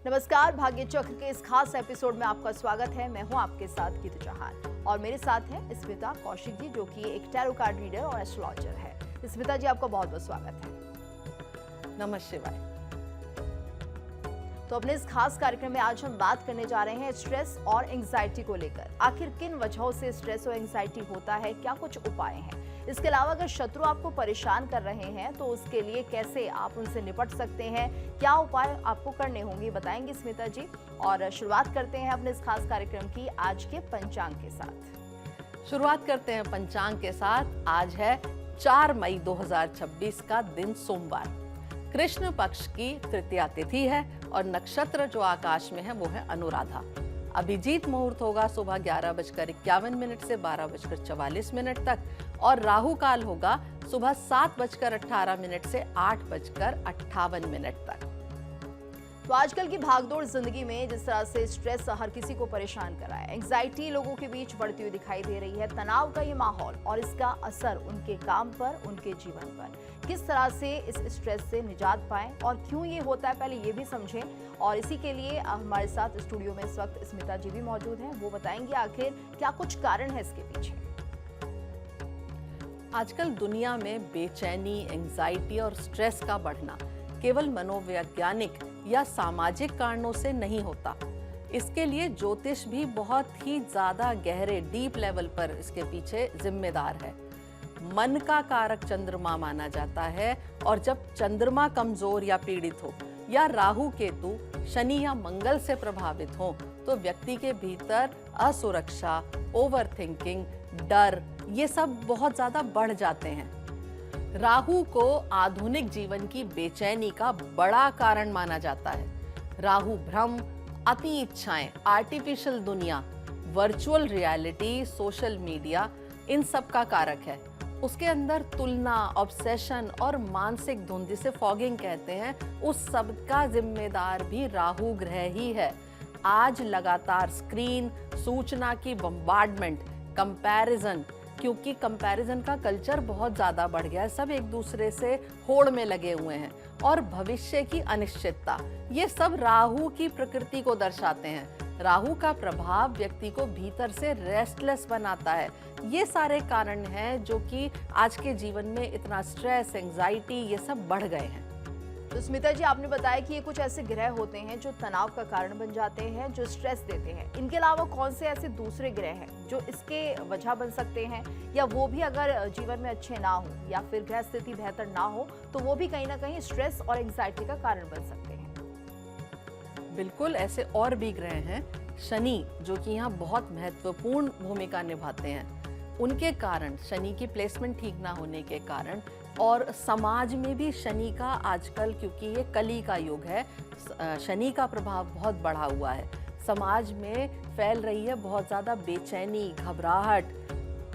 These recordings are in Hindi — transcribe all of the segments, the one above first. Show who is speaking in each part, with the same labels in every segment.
Speaker 1: नमस्कार, भाग्य चक्र के इस खास एपिसोड में आपका स्वागत है। मैं हूं आपके साथ गीतू चौहान और मेरे साथ है स्मिता कौशिक जी, जो कि एक टैरो कार्ड रीडर और एस्ट्रोलॉजर है। स्मिता जी, आपका बहुत बहुत स्वागत है।
Speaker 2: नमः शिवाय।
Speaker 1: तो अपने इस खास कार्यक्रम में आज हम बात करने जा रहे हैं स्ट्रेस और एंग्जाइटी को लेकर। आखिर किन वजहों से स्ट्रेस और एंग्जाइटी होता है, क्या कुछ उपाय हैं? इसके अलावा अगर शत्रु आपको परेशान कर रहे हैं तो उसके लिए कैसे आप उनसे निपट सकते हैं, क्या उपाय आपको करने होंगे, बताएंगे स्मिता जी। और शुरुआत करते हैं अपने इस खास कार्यक्रम की आज के पंचांग के साथ।
Speaker 2: शुरुआत करते हैं पंचांग के साथ। आज है 4 मई 2026 का दिन सोमवार। कृष्ण पक्ष की तृतीया तिथि है और नक्षत्र जो आकाश में है वो है अनुराधा। अभिजीत मुहूर्त होगा सुबह 11:51 से 12:44 तक और राहु काल होगा सुबह 7:18 से 8:58 तक।
Speaker 1: तो आजकल की भागदौड़ जिंदगी में जिस तरह से स्ट्रेस हर किसी को परेशान कर रहा है, एंग्जाइटी लोगों के बीच बढ़ती हुई दिखाई दे रही है, तनाव का ये माहौल और इसका असर उनके काम पर, उनके जीवन पर, किस तरह से इस स्ट्रेस से निजात पाएं और क्यों ये होता है, पहले ये भी समझें। और इसी के लिए हमारे साथ स्टूडियो में इस वक्त स्मिता जी भी मौजूद हैं। वो बताएंगे आखिर क्या कुछ कारण है इसके पीछे।
Speaker 2: आजकल दुनिया में बेचैनी, एंग्जाइटी और स्ट्रेस का बढ़ना केवल मनोवैज्ञानिक या सामाजिक कारणों से नहीं होता। इसके लिए ज्योतिष भी बहुत ही ज्यादा गहरे, डीप लेवल पर इसके पीछे जिम्मेदार है। मन का कारक चंद्रमा माना जाता है और जब चंद्रमा कमजोर या पीड़ित हो या राहु केतु, शनि या मंगल से प्रभावित हो तो व्यक्ति के भीतर असुरक्षा, ओवरथिंकिंग, डर, ये सब बहुत ज्यादा बढ़ जाते हैं। राहु को आधुनिक जीवन की बेचैनी का बड़ा कारण माना जाता है। राहु भ्रम, अति इच्छाएं, आर्टिफिशियल दुनिया, वर्चुअल रियलिटी, सोशल मीडिया, इन सब का कारक है। उसके अंदर तुलना, ऑब्सेशन और मानसिक धुंध, जिसे फॉगिंग कहते हैं, उस सब का जिम्मेदार भी राहु ग्रह ही है। आज लगातार स्क्रीन, सूचना की बम्बार्डमेंट, कंपैरिजन, क्योंकि कंपैरिजन का कल्चर बहुत ज़्यादा बढ़ गया है, सब एक दूसरे से होड़ में लगे हुए हैं, और भविष्य की अनिश्चितता, ये सब राहु की प्रकृति को दर्शाते हैं। राहु का प्रभाव व्यक्ति को भीतर से रेस्टलेस बनाता है। ये सारे कारण हैं जो कि आज के जीवन में इतना स्ट्रेस, एंग्जाइटी, ये सब बढ़ गए हैं।
Speaker 1: तो स्मिता जी, आपने बताया कि ये कुछ ऐसे ग्रह होते हैं जो तनाव का कारण बन जाते हैं, जो स्ट्रेस देते हैं। इनके अलावा कौन से ऐसे दूसरे ग्रह हैं जो इसके वजह बन सकते हैं, या वो भी अगर जीवन में अच्छे ना हो या फिर ग्रह स्थिति बेहतर ना हो तो वो भी कहीं ना कहीं स्ट्रेस और एंग्जाइटी का कारण बन सकते हैं?
Speaker 2: बिल्कुल, ऐसे और भी ग्रह हैं। शनि, जो कि यहाँ बहुत महत्वपूर्ण भूमिका निभाते हैं, उनके कारण, शनि की प्लेसमेंट ठीक ना होने के कारण, और समाज में भी शनि का आजकल, क्योंकि ये कली का युग है, शनि का प्रभाव बहुत बढ़ा हुआ है। समाज में फैल रही है बहुत ज़्यादा बेचैनी, घबराहट,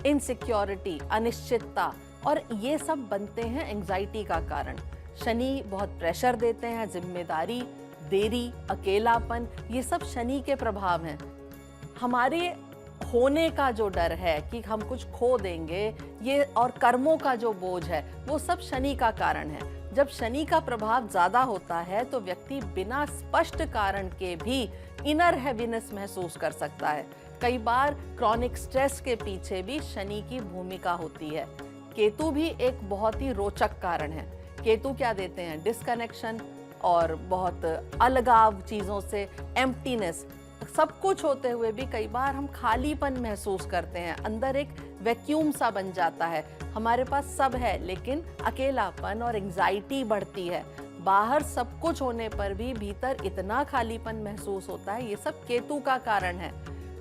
Speaker 2: इनसिक्योरिटी, अनिश्चितता, और ये सब बनते हैं एंग्जाइटी का कारण। शनि बहुत प्रेशर देते हैं, जिम्मेदारी, देरी, अकेलापन, ये सब शनि के प्रभाव हैं। हमारे होने का जो डर है कि हम कुछ खो देंगे, ये, और कर्मों का जो बोझ है, वो सब शनि का कारण है। जब शनि का प्रभाव ज्यादा होता है तो व्यक्ति बिना स्पष्ट कारण के भी इनर हैवीनेस महसूस कर सकता है। कई बार क्रॉनिक स्ट्रेस के पीछे भी शनि की भूमिका होती है। केतु भी एक बहुत ही रोचक कारण है। केतु क्या देते हैं? डिस्कनेक्शन और बहुत अलगाव चीजों से, एम्प्टीनेस। सब कुछ होते हुए भी कई बार हम खालीपन महसूस करते हैं, अंदर एक वैक्यूम सा बन जाता है। हमारे पास सब है लेकिन अकेलापन और एंग्जाइटी बढ़ती है। बाहर सब कुछ होने पर भी भीतर इतना खालीपन महसूस होता है। ये सब केतु का कारण है।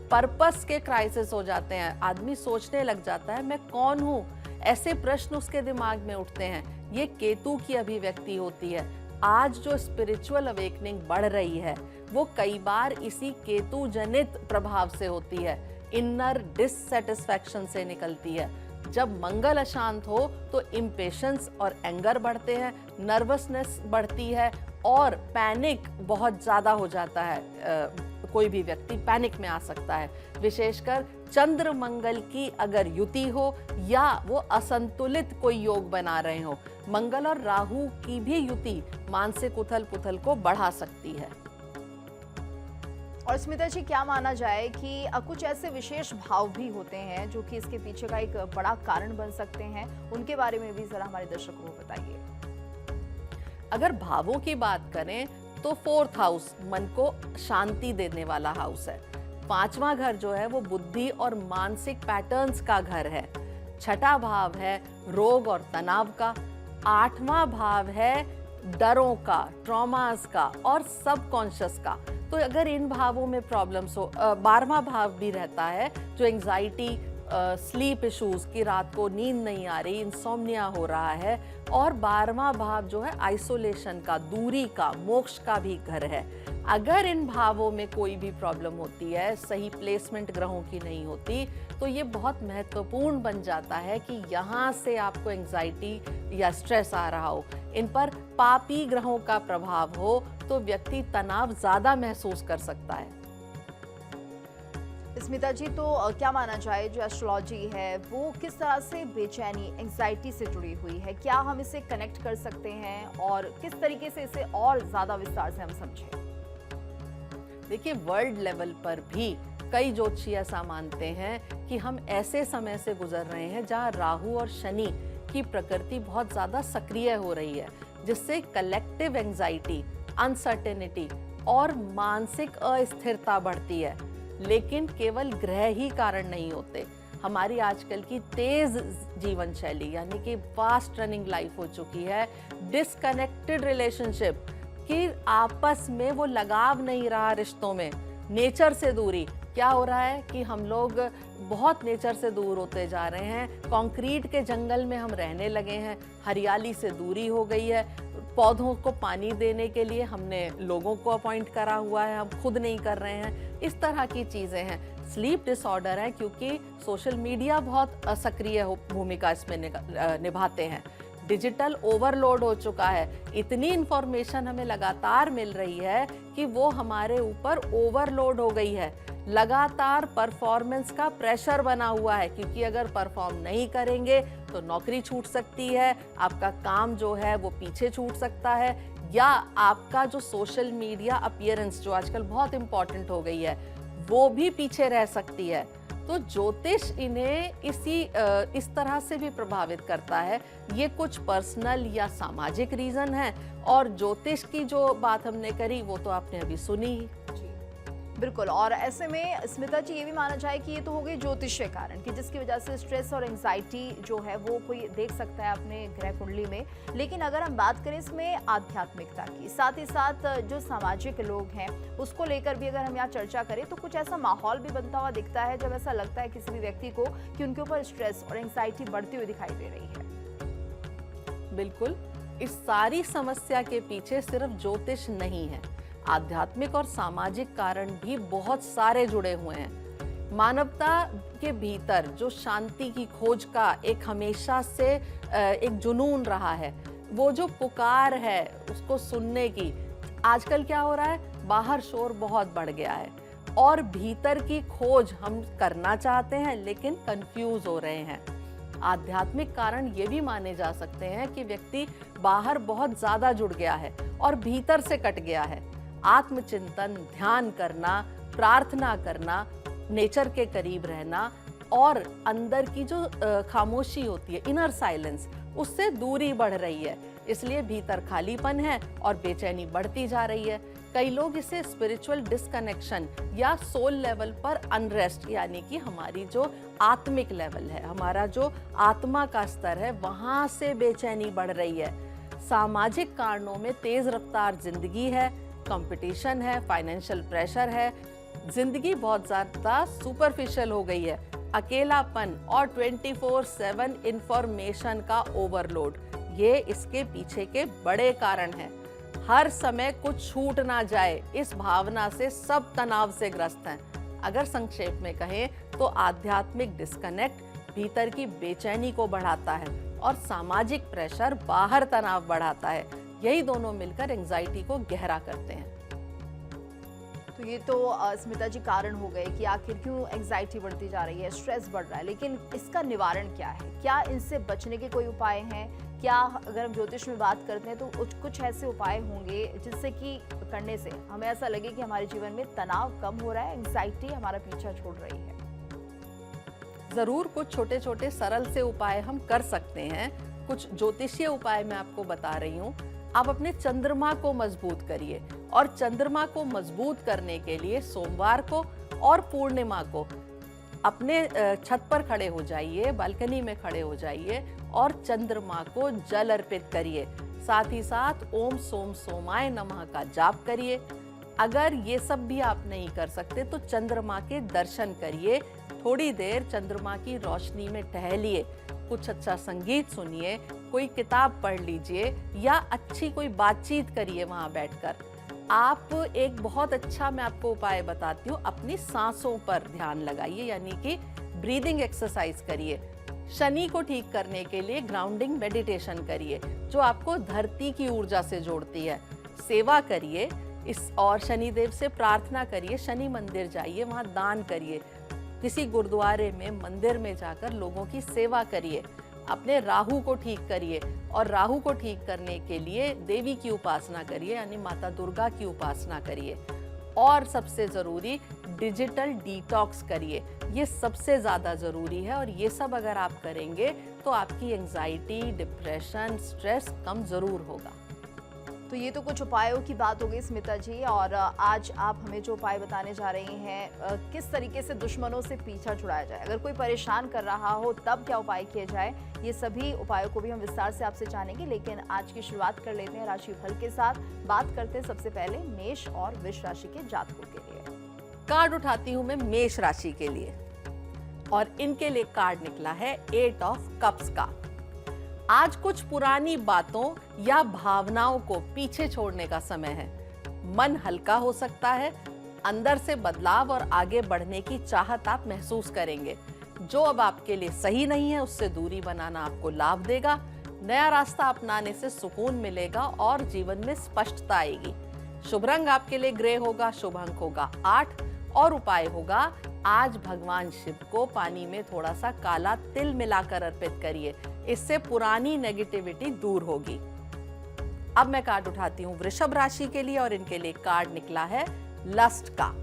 Speaker 2: पर्पस के क्राइसिस हो जाते हैं, आदमी सोचने लग जाता है मैं कौन हूँ, ऐसे प्रश्न उसके दिमाग में उठते हैं। ये केतु की अभिव्यक्ति होती है। आज जो स्पिरिचुअल अवेकनिंग बढ़ रही है वो कई बार इसी केतु जनित प्रभाव से होती है, इनर डिससेटिस्फैक्शन से निकलती है। जब मंगल अशांत हो तो इम्पेशंस और एंगर बढ़ते हैं, नर्वसनेस बढ़ती है और पैनिक बहुत ज़्यादा हो जाता है। कोई भी व्यक्ति पैनिक में आ सकता है। विशेषकर चंद्र मंगल की अगर युति हो या वो असंतुलित कोई योग बना रहे हो, मंगल और राहु की भी युति मानसिक उथल पुथल को बढ़ा सकती है।
Speaker 1: और स्मिता जी, क्या माना जाए कि कुछ ऐसे विशेष भाव भी होते हैं जो कि इसके पीछे का एक बड़ा कारण बन सकते हैं, उनके बारे में भी जरा हमारे दर्शकों को बताइए।
Speaker 2: अगर भावों की बात करें तो फोर्थ हाउस मन को शांति देने वाला हाउस है। पांचवा घर जो है वो बुद्धि और मानसिक पैटर्न्स का घर है। छठा भाव है रोग और तनाव का। आठवां भाव है डरों का, ट्रॉमास का और सबकॉन्शियस का। तो अगर इन भावों में प्रॉब्लम्स हो, 12वां भाव भी रहता है जो एंजाइटी, स्लीप इश्यूज की रात को नींद नहीं आ रही, इंसोम्निया हो रहा है। और 12वां भाव जो है आइसोलेशन का, दूरी का, मोक्ष का भी घर है। अगर इन भावों में कोई भी प्रॉब्लम होती है, सही प्लेसमेंट ग्रहों की नहीं होती, तो ये बहुत महत्वपूर्ण बन जाता है कि यहाँ से आपको एंजाइटी या स्ट्रेस आ रहा हो। इन पर पापी ग्रहों का प्रभाव हो तो व्यक्ति तनाव ज्यादा महसूस कर सकता है।
Speaker 1: स्मिता जी, तो क्या माना जाए जो एस्ट्रोलॉजी है वो किस तरह से बेचैनी, एंजाइटी से जुड़ी हुई है? क्या हम इसे कनेक्ट कर सकते हैं और किस तरीके से इसे और ज्यादा विस्तार से हम समझें?
Speaker 2: देखिए, वर्ल्ड लेवल पर भी कई ज्योतिषी ऐसा मानते हैं कि हम ऐसे समय से गुजर रहे हैं जहां राहु और शनि की प्रकृति बहुत ज्यादा सक्रिय हो रही है, जिससे कलेक्टिव एंजाइटी, अनसर्टेनिटी और मानसिक अस्थिरता बढ़ती है। लेकिन केवल ग्रह ही कारण नहीं होते। हमारी आजकल की तेज जीवन शैली यानी कि फास्ट रनिंग लाइफ हो चुकी है, डिस्कनेक्टेड रिलेशनशिप कि आपस में वो लगाव नहीं रहा रिश्तों में, नेचर से दूरी। क्या हो रहा है कि हम लोग बहुत नेचर से दूर होते जा रहे हैं, कंक्रीट के जंगल में हम रहने लगे हैं, हरियाली से दूरी हो गई है। पौधों को पानी देने के लिए हमने लोगों को अपॉइंट करा हुआ है, हम खुद नहीं कर रहे हैं। इस तरह की चीज़ें हैं। स्लीप डिसऑर्डर है क्योंकि सोशल मीडिया बहुत सक्रिय भूमिका इसमें निभाते हैं। डिजिटल ओवरलोड हो चुका है, इतनी इंफॉर्मेशन हमें लगातार मिल रही है कि वो हमारे ऊपर ओवरलोड हो गई है। लगातार परफॉर्मेंस का प्रेशर बना हुआ है क्योंकि अगर परफॉर्म नहीं करेंगे तो नौकरी छूट सकती है, आपका काम जो है वो पीछे छूट सकता है, या आपका जो सोशल मीडिया अपीयरेंस जो आजकल बहुत इंपॉर्टेंट हो गई है वो भी पीछे रह सकती है। तो ज्योतिष इन्हें इस तरह से भी प्रभावित करता है। ये कुछ पर्सनल या सामाजिक रीजन है, और ज्योतिष की जो बात हमने करी वो तो आपने अभी सुनी ही।
Speaker 1: बिल्कुल। और ऐसे में स्मिता जी, ये भी माना जाए कि ये तो हो गई ज्योतिषीय कारण कि जिसकी वजह से स्ट्रेस और एंजाइटी जो है वो कोई देख सकता है अपने ग्रह कुंडली में। लेकिन अगर हम बात करें इसमें आध्यात्मिकता की, साथ ही साथ जो सामाजिक लोग हैं उसको लेकर भी अगर हम यहाँ चर्चा करें तो कुछ ऐसा माहौल भी बनता हुआ दिखता है जब ऐसा लगता है किसी भी व्यक्ति को कि उनके ऊपर स्ट्रेस और एंजाइटी बढ़ती हुई दिखाई दे रही है।
Speaker 2: बिल्कुल, इस सारी समस्या के पीछे सिर्फ ज्योतिष नहीं है, आध्यात्मिक और सामाजिक कारण भी बहुत सारे जुड़े हुए हैं। मानवता के भीतर जो शांति की खोज का एक हमेशा से एक जुनून रहा है, वो जो पुकार है उसको सुनने की, आजकल क्या हो रहा है, बाहर शोर बहुत बढ़ गया है और भीतर की खोज हम करना चाहते हैं लेकिन कंफ्यूज हो रहे हैं। आध्यात्मिक कारण ये भी माने जा सकते हैं कि व्यक्ति बाहर बहुत ज्यादा जुड़ गया है और भीतर से कट गया है। आत्मचिंतन, ध्यान करना, प्रार्थना करना, नेचर के करीब रहना और अंदर की जो खामोशी होती है, इनर साइलेंस, उससे दूरी बढ़ रही है। इसलिए भीतर खालीपन है और बेचैनी बढ़ती जा रही है। कई लोग इसे स्पिरिचुअल डिस्कनेक्शन या सोल लेवल पर अनरेस्ट, यानी कि हमारी जो आत्मिक लेवल है, हमारा जो आत्मा का स्तर है, वहां से बेचैनी बढ़ रही है। सामाजिक कारणों में तेज रफ्तार जिंदगी है, कंपटीशन है, फाइनेंशियल प्रेशर है, जिंदगी बहुत ज़्यादा सुपरफिशियल हो गई है, अकेलापन और 24/7 इंफॉर्मेशन का ओवरलोड, ये इसके पीछे के बड़े कारण हैं। हर समय कुछ छूट ना जाए, इस भावना से सब तनाव से ग्रस्त हैं। अगर संक्षेप में कहें तो आध्यात्मिक डिस्कनेक्ट भीतर की बेचैनी को बढ़ाता है और सामाजिक प्रेशर बाहर तनाव बढ़ाता है। यही दोनों मिलकर एंजाइटी को गहरा करते हैं।
Speaker 1: तो ये तो स्मिता जी कारण हो गए कि आखिर क्यों एंजाइटी बढ़ती जा रही है, स्ट्रेस बढ़ रहा है। लेकिन इसका निवारण क्या है? क्या इनसे बचने के कोई उपाय हैं? क्या अगर हम ज्योतिष में बात करते हैं तो कुछ ऐसे उपाय होंगे जिससे कि करने से हमें ऐसा लगे कि हमारे जीवन में तनाव कम हो रहा है, एंग्जाइटी हमारा पीछा छोड़ रही है?
Speaker 2: जरूर कुछ छोटे छोटे सरल से उपाय हम कर सकते हैं। कुछ ज्योतिषीय उपाय मैं आपको बता रही हूँ। आप अपने चंद्रमा को मजबूत करिए, और चंद्रमा को मजबूत करने के लिए सोमवार को और पूर्णिमा को अपने छत पर खड़े हो जाइए, बालकनी में खड़े हो जाइए और चंद्रमा को जल अर्पित करिए। साथ ही साथ ओम सोम सोमाय नमः का जाप करिए। अगर ये सब भी आप नहीं कर सकते तो चंद्रमा के दर्शन करिए, थोड़ी देर चंद्रमा की रोशनी में टहलिए, कुछ अच्छा संगीत सुनिए, कोई किताब पढ़ लीजिए या अच्छी कोई बातचीत करिए वहां बैठकर। आप एक बहुत अच्छा मैं आपको उपाय बताती हूँ, अपनी सांसों पर ध्यान लगाइए, यानी कि ब्रीदिंग एक्सरसाइज करिए। शनि को ठीक करने के लिए ग्राउंडिंग मेडिटेशन करिए, जो आपको धरती की ऊर्जा से जोड़ती है। सेवा करिए और शनिदेव से प्रार्थना करिए, शनि मंदिर जाइए, वहाँ दान करिए, किसी गुरुद्वारे में मंदिर में जाकर लोगों की सेवा करिए। अपने राहु को ठीक करिए, और राहु को ठीक करने के लिए देवी की उपासना करिए, यानी माता दुर्गा की उपासना करिए। और सबसे ज़रूरी डिजिटल डिटॉक्स करिए, ये सबसे ज़्यादा ज़रूरी है। और ये सब अगर आप करेंगे तो आपकी एंग्जाइटी, डिप्रेशन, स्ट्रेस कम ज़रूर होगा।
Speaker 1: तो ये तो कुछ उपायों की बात हो गई स्मिता जी, और आज आप हमें जो उपाय बताने जा रही हैं, किस तरीके से दुश्मनों से पीछा छुड़ाया जाए, अगर कोई परेशान कर रहा हो तब क्या उपाय किए जाए, ये सभी उपायों को भी हम विस्तार से आपसे जानेंगे। लेकिन आज की शुरुआत कर लेते हैं राशिफल के साथ। बात करते हैं सबसे पहले मेष और वृष राशि के जातकों के लिए।
Speaker 2: कार्ड उठाती हूँ मैं मेष राशि के लिए, और इनके लिए कार्ड निकला है 8 ऑफ कप्स का। आज कुछ पुरानी बातों या भावनाओं को पीछे छोड़ने का समय है। मन हल्का हो सकता है, अंदर से बदलाव और आगे बढ़ने की चाहत आप महसूस करेंगे। जो अब आपके लिए सही नहीं है उससे दूरी बनाना आपको लाभ देगा। नया रास्ता अपनाने से सुकून मिलेगा और जीवन में स्पष्टता आएगी। शुभ रंग आपके लिए ग्रे होगा, शुभ अंक होगा 8, और उपाय होगा आज भगवान शिव को पानी में थोड़ा सा काला तिल मिलाकर अर्पित करिए, इससे पुरानी नेगेटिविटी दूर होगी। अब मैं कार्ड उठाती हूँ वृषभ राशि के लिए, और इनके लिए कार्ड निकला है लस्ट का।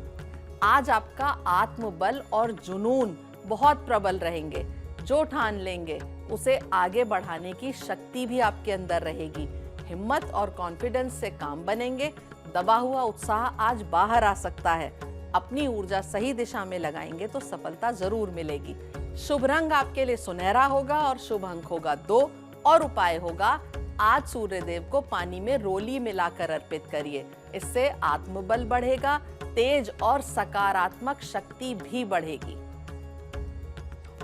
Speaker 2: आज आपका आत्मबल और जुनून बहुत प्रबल रहेंगे। जो ठान लेंगे उसे आगे बढ़ाने की शक्ति भी आपके अंदर रहेगी। हिम्मत और कॉन्फिडेंस से काम बनेंगे। दबा हुआ उत्साह आज बाहर आ सकता है। अपनी ऊर्जा सही दिशा में लगाएंगे तो सफलता जरूर मिलेगी। शुभ रंग आपके लिए सुनहरा होगा और शुभ अंक होगा 2, और उपाय होगा आज सूर्यदेव को पानी में रोली मिलाकर अर्पित करिए, इससे आत्मबल बढ़ेगा, तेज और सकारात्मक शक्ति भी बढ़ेगी।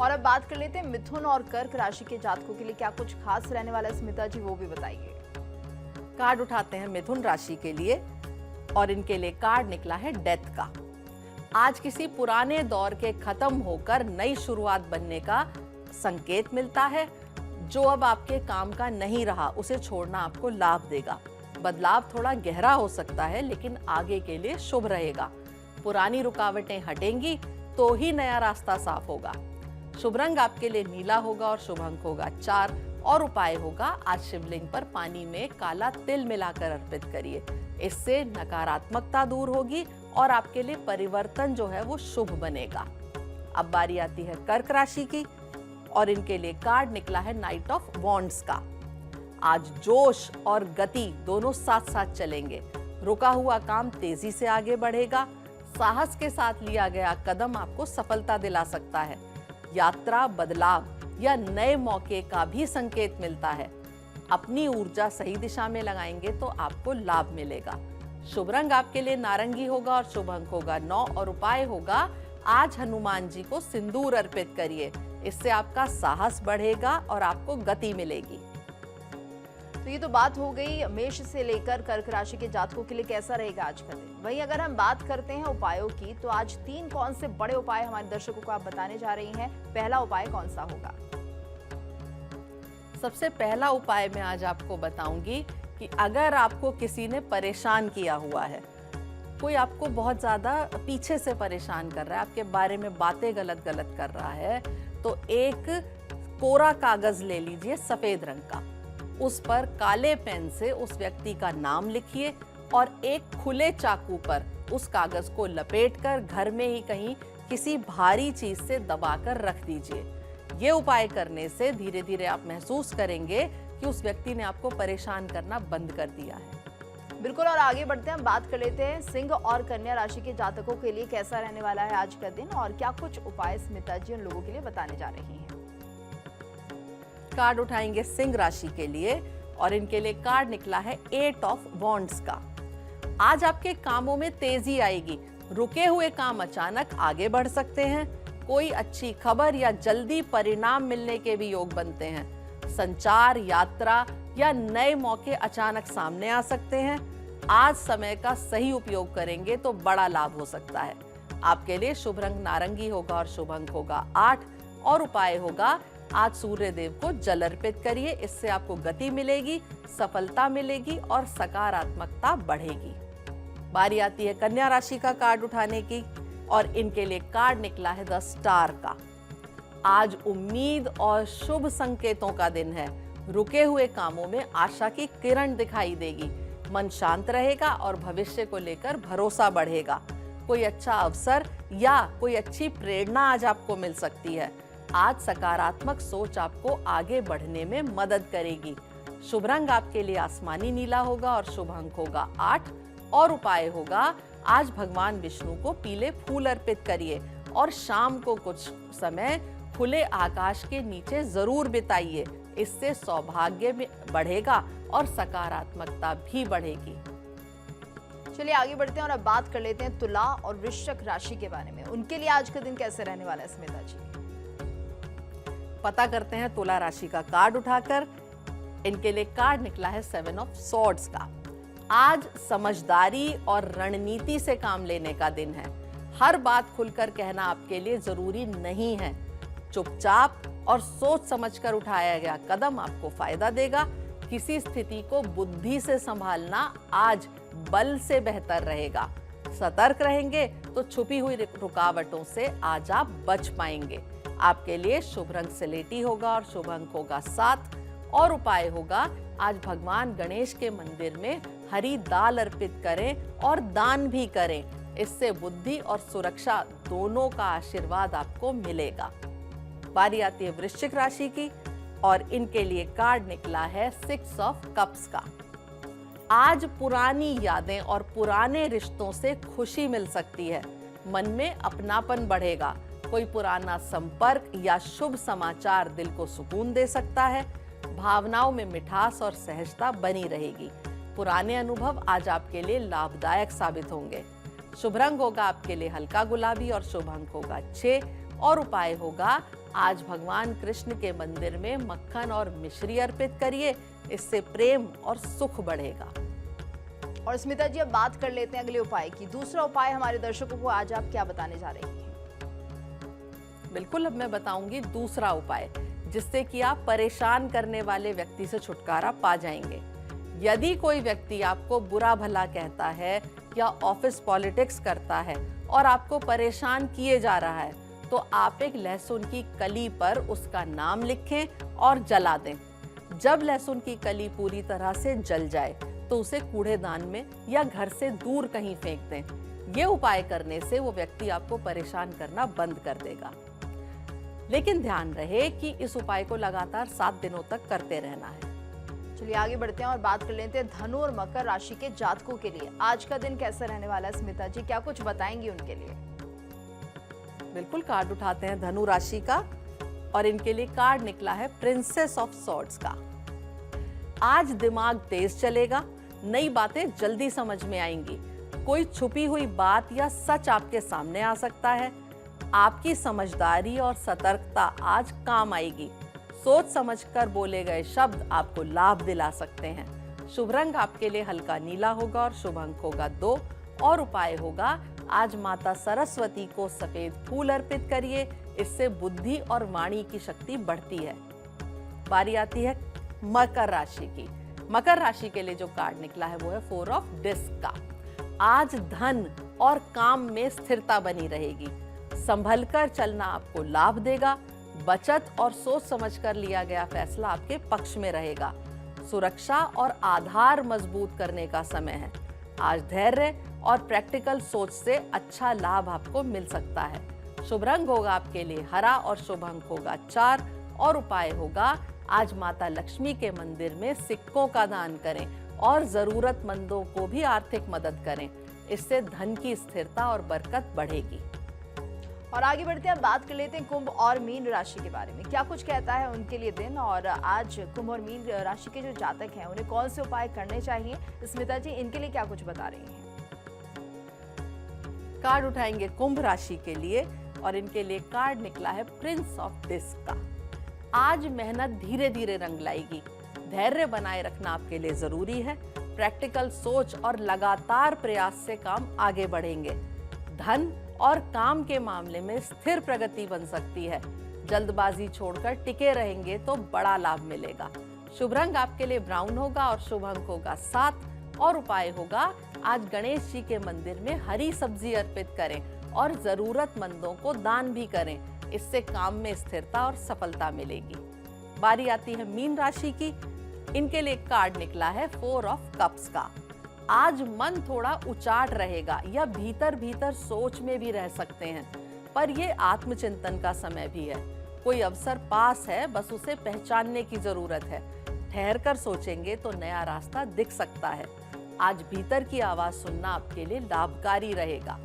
Speaker 1: और अब बात कर लेते हैं मिथुन और कर्क राशि के जातकों के लिए क्या कुछ खास रहने वाला है स्मिता जी, वो भी बताइए।
Speaker 2: कार्ड उठाते हैं मिथुन राशि के लिए, और इनके लिए कार्ड निकला है डेथ का। आज किसी पुराने दौर के खत्म होकर नई शुरुआत बनने का संकेत मिलता है। जो अब आपके काम का नहीं रहा उसे छोड़ना आपको लाभ देगा। बदलाव थोड़ा गहरा हो सकता है लेकिन आगे के लिए शुभ रहेगा। पुरानी रुकावटें हटेंगी तो ही नया रास्ता साफ होगा। शुभ रंग आपके लिए नीला होगा और शुभ अंक होगा 4, और उपाय होगा आज शिवलिंग पर पानी में काला तिल मिलाकर अर्पित करिए, इससे नकारात्मकता दूर होगी और आपके लिए परिवर्तन जो है वो शुभ बनेगा। अब बारी आती है कर्क राशि की, और इनके लिए कार्ड निकला है नाइट ऑफ वॉन्ड्स का। आज जोश और गति दोनों साथ साथ चलेंगे। रुका हुआ काम तेजी से आगे बढ़ेगा। साहस के साथ लिया गया कदम आपको सफलता दिला सकता है। यात्रा, बदलाव या नए मौके का भी संकेत मिलता है। अपनी ऊर्जा सही दिशा में लगाएंगे तो आपको लाभ मिलेगा। शुभ रंग आपके लिए नारंगी होगा और शुभ अंक होगा 9, और उपाय होगा आज हनुमान जी को सिंदूर अर्पित करिए, इससे आपका साहस बढ़ेगा और आपको गति मिलेगी।
Speaker 1: तो ये तो बात हो गई मेष से लेकर कर्क राशि के जातकों के लिए कैसा रहेगा आज का दिन। वहीं अगर हम बात करते हैं उपायों की, तो आज 3 कौन से बड़े उपाय हमारे दर्शकों को आप बताने जा रही हैं। पहला उपाय कौन सा होगा?
Speaker 2: सबसे पहला उपाय मैं आज आपको बताऊंगी कि अगर आपको किसी ने परेशान किया हुआ है, कोई आपको बहुत ज्यादा पीछे से परेशान कर रहा है, आपके बारे में बातें गलत गलत कर रहा है, तो एक कोरा कागज ले लीजिए सफेद रंग का। उस पर काले पेन से उस व्यक्ति का नाम लिखिए और एक खुले चाकू पर उस कागज को लपेटकर घर में ही कहीं किसी भारी चीज से दबाकर रख दीजिए। ये उपाय करने से धीरे धीरे आप महसूस करेंगे कि उस व्यक्ति ने आपको परेशान करना बंद कर दिया है।
Speaker 1: बिल्कुल, और आगे बढ़ते हैं, बात कर लेते हैं सिंह और कन्या राशि के जातकों के लिए कैसा रहने वाला है आज का दिन और क्या कुछ उपाय स्मिता जी उन लोगों के लिए बताने जा रही हैं।
Speaker 2: कार्ड उठाएंगे सिंह राशि के लिए और इनके लिए कार्ड निकला है 8 ऑफ वॉन्ड्स का। आज आपके कामों में तेजी आएगी, रुके हुए काम अचानक आगे बढ़ सकते हैं, कोई अच्छी खबर या जल्दी परिणाम मिलने के भी योग बनते हैं। संचार, यात्रा या नए मौके अचानक सामने आ सकते हैं। आज समय का सही उपयोग करेंगे तो बड़ा लाभ हो सकता है। आपके लिए शुभ रंग नारंगी होगा और शुभ अंक होगा 8 और उपाय होगा आज सूर्य देव को जल अर्पित करिए। इससे आपको गति मिलेगी, सफलता मिलेगी और सकारात्मकता बढ़ेगी। बारी आती है कन्या राशि का कार्ड उठाने की और इनके लिए कार्ड निकला है द स्टार का। आज उम्मीद और शुभ संकेतों का दिन है। रुके हुए कामों में आशा की किरण दिखाई देगी, मन शांत रहेगा और भविष्य को लेकर भरोसा बढ़ेगा। कोई अच्छा अवसर या कोई अच्छी प्रेरणा आज आपको मिल सकती है। आज सकारात्मक सोच आपको आगे बढ़ने में मदद करेगी। शुभ रंग आपके लिए आसमानी नीला होगा और शुभ अंक होगा 8 और उपाय होगा आज भगवान विष्णु को पीले फूल अर्पित करिए और शाम को कुछ समय खुले आकाश के नीचे जरूर बिताइए। इससे सौभाग्य में बढ़ेगा और सकारात्मकता भी बढ़ेगी।
Speaker 1: चलिए आगे बढ़ते हैं और अब बात कर लेते हैं तुला और वृश्चिक राशि के बारे में। उनके लिए आज का दिन कैसे रहने वाला है स्मिता जी।
Speaker 2: पता करते हैं तुला राशि का कार्ड उठाकर। इनके लिए कार्ड निकला है 7 ऑफ सॉर्ड्स का। आज समझदारी और रणनीति से काम लेने का दिन है। हर बात खुलकर कहना आपके लिए जरूरी नहीं है। चुपचाप और सोच समझकर उठाया गया कदम आपको फायदा देगा। किसी स्थिति को बुद्धि से संभालना आज बल से बेहतर रहेगा। सतर्क रहेंगे तो छुपी हुई रुकावटों से आज आप बच पाएंगे। आपके लिए शुभ रंग स्लेटी होगा और शुभ अंक होगा 7 और उपाय होगा आज भगवान गणेश के मंदिर में हरी दाल अर्पित करें और दान भी करें। इससे बुद्धि और सुरक्षा दोनों का आशीर्वाद आपको मिलेगा। बारी आती है वृश्चिक राशि की और इनके लिए कार्ड निकला है 6 ऑफ कप्स का। आज पुरानी यादें और पुराने रिश्तों से खुशी मिल सकती है। मन में अपनापन बढ़ेगा। कोई पुराना संपर्क या शुभ समाचार दिल को सुकून दे सकता है। भावनाओं में मिठास और सहजता बनी रहेगी। पुराने अनुभव आज आपके लिए लाभदायक साबित होंगे। शुभ रंग होगा आपके लिए हल्का गुलाबी और शुभ अंक होगा 6 और उपाय होगा आज भगवान कृष्ण के मंदिर में मक्खन और मिश्री अर्पित करिए। इससे प्रेम और सुख बढ़ेगा।
Speaker 1: और स्मिता जी अब बात कर लेते हैं अगले उपाय की। दूसरा उपाय हमारे दर्शकों को आज आप क्या बताने जा रही हैं।
Speaker 2: बिल्कुल, अब मैं बताऊंगी दूसरा उपाय जिससे कि आप परेशान करने वाले व्यक्ति से छुटकारा पा जाएंगे। यदि कोई व्यक्ति आपको बुरा भला कहता है या ऑफिस पॉलिटिक्स करता है और आपको परेशान किए जा रहा है तो आप एक लहसुन की कली पर उसका नाम लिखें और जला दें। जब लहसुन की कली पूरी तरह से जल जाए तो उसे कूड़ेदान में या घर से दूर कहीं फेंक दें। ये उपाय करने से वो व्यक्ति आपको परेशान करना बंद कर देगा। लेकिन ध्यान रहे कि इस उपाय को लगातार 7 दिनों तक करते रहना है।
Speaker 1: चलिए आगे बढ़ते हैं और बात कर लेते हैं धनु और मकर राशि के जातकों के लिए आज का दिन कैसा रहने वाला है स्मिता जी, क्या कुछ बताएंगी उनके लिए।
Speaker 2: बिल्कुल, कार्ड उठाते हैं धनु राशि का और इनके लिए कार्ड निकला है प्रिंसेस ऑफ सॉर्ड्स का। आज दिमाग तेज चलेगा, नई बातें जल्दी समझ में आएंगी। कोई छुपी हुई बात या सच आपके सामने आ सकता है। आपकी समझदारी और सतर्कता आज काम आएगी। सोच समझकर बोले गए शब्द आपको लाभ दिला सकते हैं। शुभ रंग आपके लिए हल्का नीला होगा और शुभ अंक होगा 2 और उपाय होगा आज माता सरस्वती को सफेद फूल अर्पित करिए। इससे बुद्धि और वाणी की शक्ति बढ़ती है। बारी आती है मकर राशि की। मकर राशि के लिए जो कार्ड निकला है वो है 4 ऑफ डिस्क का। आज धन और काम में स्थिरता बनी रहेगी। संभलकर चलना आपको लाभ देगा। बचत और सोच समझकर लिया गया फैसला आपके पक्ष में रहेगा। सुरक्षा और आधार मजबूत करने का समय है। आज धैर्य और प्रैक्टिकल सोच से अच्छा लाभ आपको मिल सकता है। शुभ रंग होगा आपके लिए हरा और शुभ अंक होगा 4 और उपाय होगा आज माता लक्ष्मी के मंदिर में सिक्कों का दान करें और जरूरतमंदों को भी आर्थिक मदद करें। इससे धन की स्थिरता और बरकत बढ़ेगी।
Speaker 1: और आगे बढ़ते हैं, बात कर लेते हैं कुंभ और मीन राशि के बारे में। क्या कुछ कहता है उनके लिए दिन, और आज कुंभ और मीन राशि के जो जातक हैं उन्हें कौन से उपाय करने चाहिए? स्मिता जी इनके लिए क्या कुछ बता रही हैं?
Speaker 2: कार्ड उठाएंगे कुंभ राशि के लिए और इनके लिए कार्ड निकला है प्रिंस ऑफ डिस्क का। आज मेहनत धीरे धीरे रंग लाएगी। धैर्य बनाए रखना आपके लिए जरूरी है। प्रैक्टिकल सोच और लगातार प्रयास से काम आगे बढ़ेंगे। धन और काम के मामले में स्थिर प्रगति बन सकती है। जल्दबाजी छोड़कर टिके रहेंगे तो बड़ा लाभ मिलेगा। शुभ रंग आपके लिए ब्राउन होगा और शुभ अंक होगा 7 और उपाय होगा आज गणेश जी के मंदिर में हरी सब्जी अर्पित करें और जरूरतमंदों को दान भी करें। इससे काम में स्थिरता और सफलता मिलेगी। बारी आती है मीन राशि की। इनके लिए कार्ड निकला है 4 ऑफ कप्स का। आज मन थोड़ा उचाट रहेगा या भीतर भीतर सोच में भी रह सकते हैं, पर ये आत्मचिंतन का समय भी है। कोई अवसर पास है, बस उसे पहचानने की जरूरत है। ठहर कर सोचेंगे तो नया रास्ता दिख सकता है। आज भीतर की आवाज सुनना आपके लिए लाभकारी रहेगा।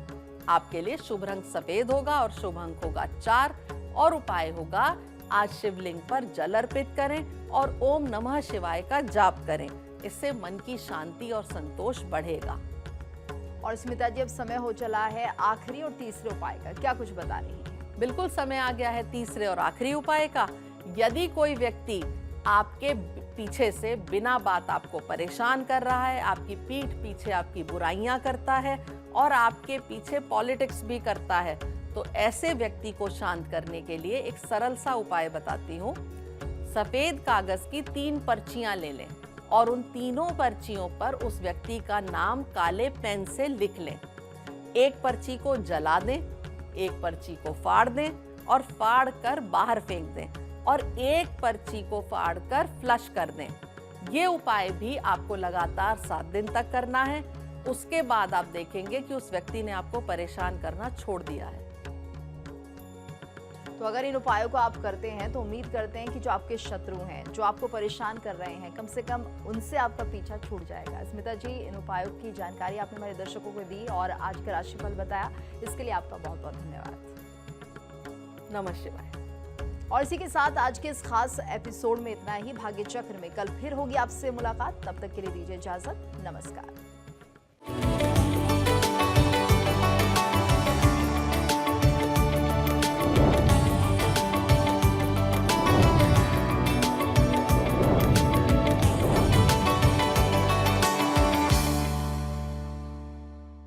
Speaker 2: आपके लिए शुभ रंग सफेद होगा और शुभ अंक होगा 4 और उपाय होगा आज शिवलिंग पर जल अर्पित करें और ओम नमः शिवाय का जाप करें। इससे मन की शांति और संतोष बढ़ेगा।
Speaker 1: और स्मिता जी अब समय हो चला है आखिरी और तीसरे उपाय का, क्या कुछ बता रही हैं?
Speaker 2: बिल्कुल समय आ गया है तीसरे और आखिरी उपाय का। यदि कोई व्यक्ति आपके पीछे से बिना बात आपको परेशान कर रहा है, आपकी पीठ पीछे आपकी बुराइयां करता है और आपके पीछे पॉलिटिक्स भी करता है, तो ऐसे व्यक्ति को शांत करने के लिए एक सरल सा उपाय बताती हूँ। सफेद कागज की 3 पर्चियां ले लें और उन तीनों पर्चियों पर उस व्यक्ति का नाम काले पेन से लिख लें। एक पर्ची को जला दें, एक पर्ची को फाड़ दें और फाड़ कर बाहर फेंक दें और एक पर्ची को फाड़ कर फ्लश कर दें। ये उपाय भी आपको लगातार 7 दिन तक करना है। उसके बाद आप देखेंगे कि उस व्यक्ति ने आपको परेशान करना छोड़ दिया है।
Speaker 1: तो अगर इन उपायों को आप करते हैं तो उम्मीद करते हैं कि जो आपके शत्रु हैं, जो आपको परेशान कर रहे हैं, कम से कम उनसे आपका पीछा छूट जाएगा। स्मिता जी इन उपायों की जानकारी आपने हमारे दर्शकों को दी और आज का राशिफल बताया, इसके लिए आपका बहुत बहुत धन्यवाद।
Speaker 2: नमः शिवाय।
Speaker 1: और इसी के साथ आज के इस खास एपिसोड में इतना ही। भाग्य चक्र में कल फिर होगी आपसे मुलाकात। तब तक के लिए दीजिए इजाजत। नमस्कार।